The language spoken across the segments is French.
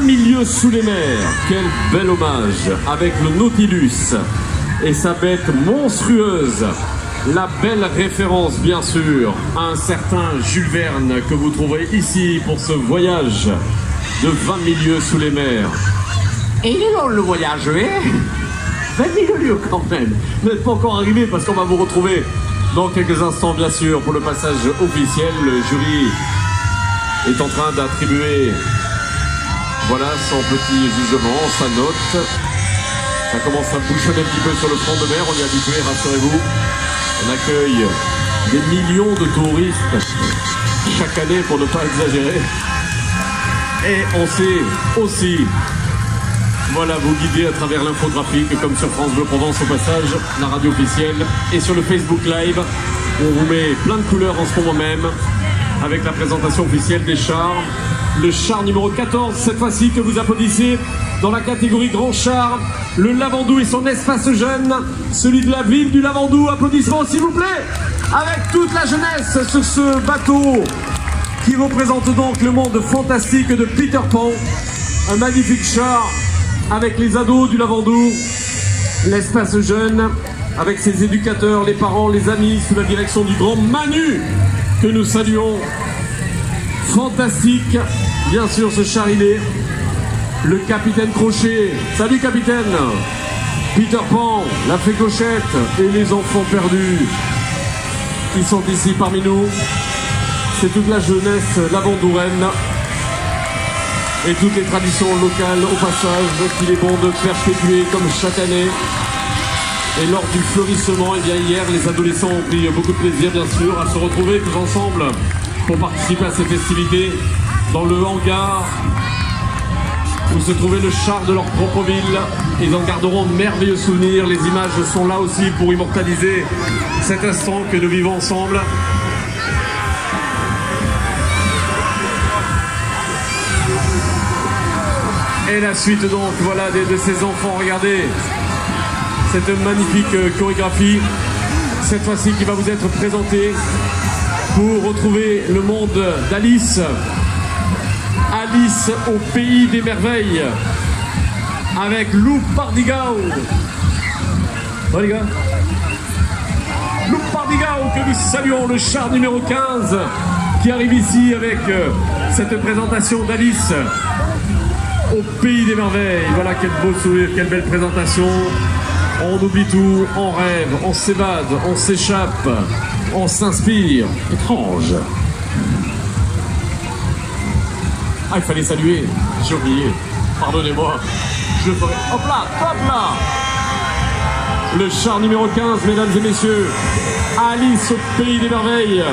milieux sous les mers. Quel bel hommage avec le Nautilus et sa bête monstrueuse. La belle référence, bien sûr, à un certain Jules Verne que vous trouverez ici pour ce voyage de 20 milieux sous les mers. Et il est long le voyage, hein? 20 milieux quand même. Vous n'êtes pas encore arrivé parce qu'on va vous retrouver dans quelques instants, bien sûr, pour le passage officiel. Le jury est en train d'attribuer, voilà, son petit jugement, sa note. Ça commence à bouchonner un petit peu sur le front de mer, on y est habitué, rassurez-vous. On accueille des millions de touristes chaque année, pour ne pas exagérer. Et on sait aussi, voilà, vous guider à travers l'infographie, comme sur France Bleu Provence au passage, la radio officielle, et sur le Facebook Live, où on vous met plein de couleurs en ce moment même, avec la présentation officielle des chars. Le char numéro 14, cette fois-ci, que vous applaudissez, dans la catégorie Grand Char, le Lavandou et son espace jeune, celui de la ville du Lavandou. Applaudissements s'il vous plaît, avec toute la jeunesse sur ce bateau qui représente donc le monde fantastique de Peter Pan. Un magnifique char avec les ados du Lavandou, l'espace jeune, avec ses éducateurs, les parents, les amis, sous la direction du grand Manu, que nous saluons. Fantastique, bien sûr, ce char il est. Le capitaine Crochet, salut capitaine. Peter Pan, la fée Cochette et les enfants perdus. Ils sont ici parmi nous. C'est toute la jeunesse lavandouraine et toutes les traditions locales au passage qu'il est bon de perpétuer comme chaque année. Et lors du fleurissement, eh bien hier, les adolescents ont pris beaucoup de plaisir, bien sûr, à se retrouver tous ensemble pour participer à ces festivités dans le hangar où se trouvait le char de leur propre ville. Ils en garderont de merveilleux souvenirs. Les images sont là aussi pour immortaliser cet instant que nous vivons ensemble. Et la suite donc, voilà, de ces enfants. Regardez cette magnifique chorégraphie, cette fois-ci qui va vous être présentée pour retrouver le monde d'Alice. Alice au pays des merveilles, avec Lou Pardigao. Ouais les gars, Lou Pardigao que nous saluons, le char numéro 15 qui arrive ici avec cette présentation d'Alice au pays des merveilles. Voilà, quel beau sourire, quelle belle présentation. On oublie tout, on rêve, on s'évade, on s'échappe, on s'inspire. Étrange. Ah, il fallait saluer, j'ai oublié, pardonnez-moi, je le ferai. Hop là, hop là. Le char numéro 15, mesdames et messieurs, Alice au pays des merveilles.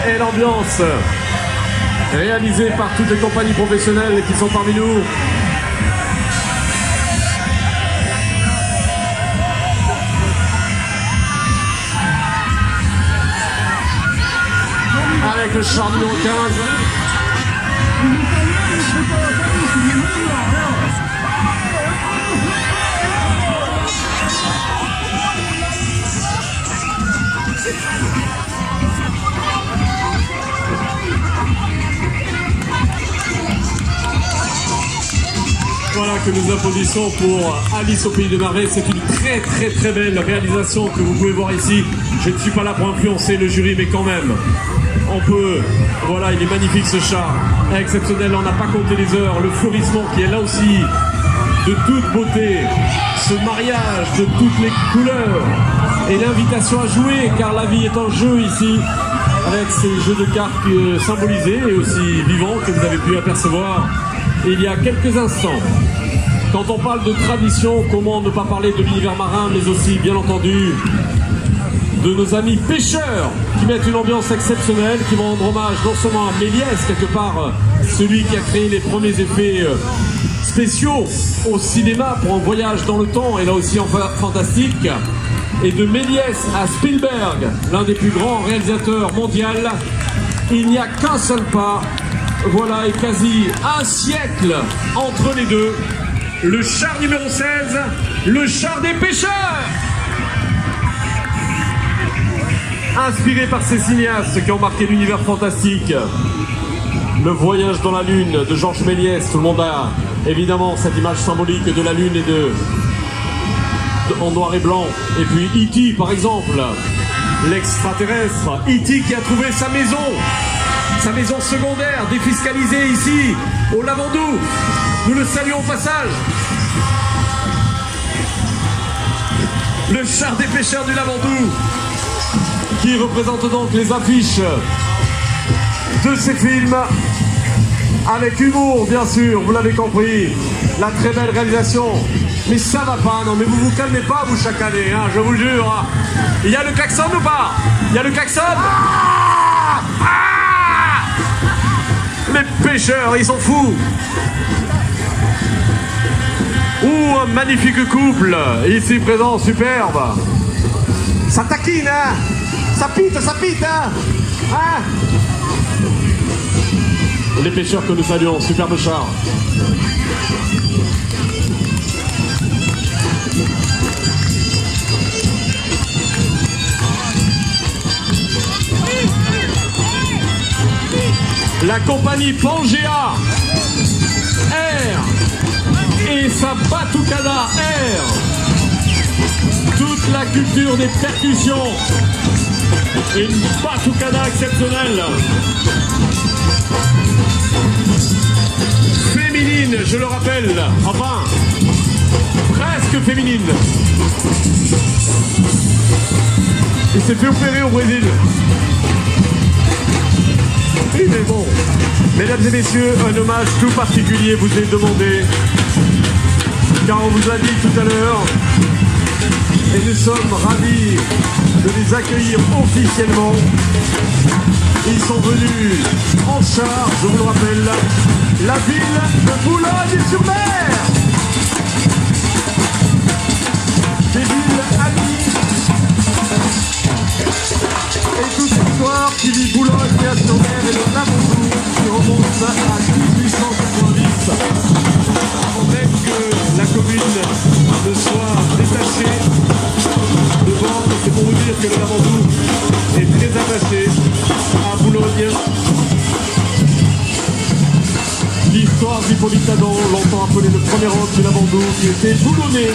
Et l'ambiance réalisée par toutes les compagnies professionnelles qui sont parmi nous. Avec le char numéro 15. Voilà, que nous applaudissons pour Alice au pays des merveilles. C'est une très très très belle réalisation que vous pouvez voir ici. Je ne suis pas là pour influencer le jury, mais quand même, on peut, voilà, il est magnifique ce char, exceptionnel, on n'a pas compté les heures, le fleurissement qui est là aussi de toute beauté, ce mariage de toutes les couleurs et l'invitation à jouer, car la vie est en jeu ici, avec ces jeux de cartes symbolisés et aussi vivants que vous avez pu apercevoir il y a quelques instants. Quand on parle de tradition, comment ne pas parler de l'univers marin, mais aussi bien entendu de nos amis pêcheurs qui mettent une ambiance exceptionnelle, qui vont rendre hommage non seulement à Méliès, quelque part celui qui a créé les premiers effets spéciaux au cinéma pour un voyage dans le temps, et là aussi en fantastique, et de Méliès à Spielberg, l'un des plus grands réalisateurs mondiaux. Il n'y a qu'un seul pas, voilà, et quasi un siècle entre les deux. Le char numéro 16, le char des pêcheurs. inspiré par ces cinéastes qui ont marqué l'univers fantastique. Le voyage dans la Lune de Georges Méliès, tout le monde a évidemment cette image symbolique de la Lune et en noir et blanc. Et puis E.T. par exemple, l'extraterrestre, E.T. qui a trouvé sa maison secondaire défiscalisée ici, au Lavandou. Nous le saluons au passage. Le char des pêcheurs du Lavandou, qui représente donc les affiches de ces films, avec humour bien sûr, vous l'avez compris, la très belle réalisation. Mais ça va pas, non mais vous calmez pas vous chaque année, hein, je vous jure. Hein. Il y a le klaxon ou pas? Il y a le klaxon? Les pêcheurs, ils sont fous. Un magnifique couple, ici présent, superbe. Ça taquine, hein? Ça pite, hein? Hein? Les pêcheurs que nous saluons, superbe char. La compagnie Pangea Air et sa Batucada Air. Toute la culture des percussions. Une Batucada exceptionnelle. Féminine, je le rappelle. Enfin, presque féminine. Il s'est fait opérer au Brésil. Oui, mais bon. Mesdames et messieurs, un hommage tout particulier vous est demandé. Car on vous a dit tout à l'heure, et nous sommes ravis de les accueillir officiellement. Ils sont venus en char, je vous le rappelle, la ville de Boulogne-sur-Mer. Des villes amies. Et toute l'histoire qui vit Boulogne-sur-Mer et le Lavandou qui remonte à 1890. Avant même que la commune ne soit détachée de Bordeaux, c'est pour vous dire que le Lavandou est très attaché à Boulogne. L'histoire d'Hippolyte Adam, longtemps appelé le premier homme du Lavandou, qui était boulonnais.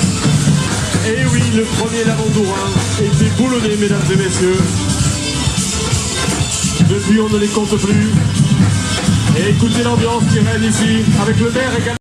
Et oui, le premier Lavandourin était boulonnais, mesdames et messieurs. Depuis, on ne les compte plus. Et écoutez l'ambiance qui règne ici, avec le maire également.